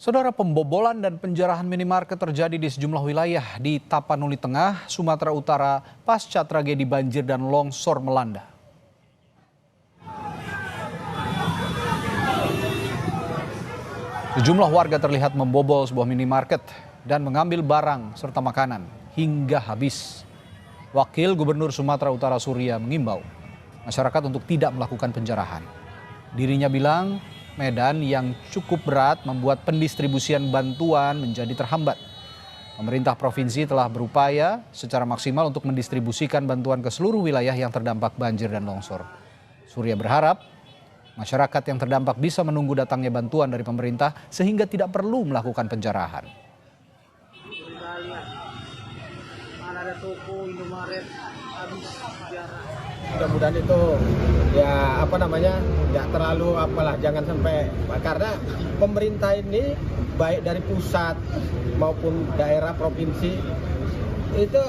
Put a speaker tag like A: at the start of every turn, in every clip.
A: Saudara, pembobolan dan penjarahan minimarket terjadi di sejumlah wilayah di Tapanuli Tengah, Sumatera Utara pasca tragedi banjir dan longsor melanda. Sejumlah warga terlihat membobol sebuah minimarket dan mengambil barang serta makanan hingga habis. Wakil Gubernur Sumatera Utara Surya mengimbau masyarakat untuk tidak melakukan penjarahan. Dirinya bilang medan yang cukup berat membuat pendistribusian bantuan menjadi terhambat. Pemerintah provinsi telah berupaya secara maksimal untuk mendistribusikan bantuan ke seluruh wilayah yang terdampak banjir dan longsor. Surya berharap masyarakat yang terdampak bisa menunggu datangnya bantuan dari pemerintah sehingga tidak perlu melakukan penjarahan.
B: Ada toko Indomaret habis sejarah.
C: Mudah-mudahan itu nggak terlalu jangan sampai, karena pemerintah ini baik dari pusat maupun daerah provinsi itu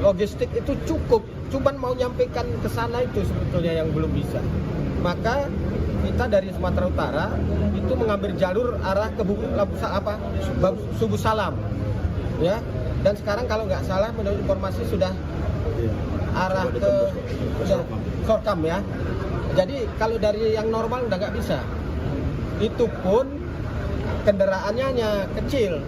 C: logistik itu cukup, cuman mau nyampaikan ke sana itu sebetulnya yang belum bisa. Maka kita dari Sumatera Utara itu mengambil jalur arah ke Subuh Salam, ya. Dan sekarang kalau nggak salah menurut informasi sudah arah ke Sorkam, ya. Jadi kalau dari yang normal udah nggak bisa. Itu pun kendaraannya hanya kecil.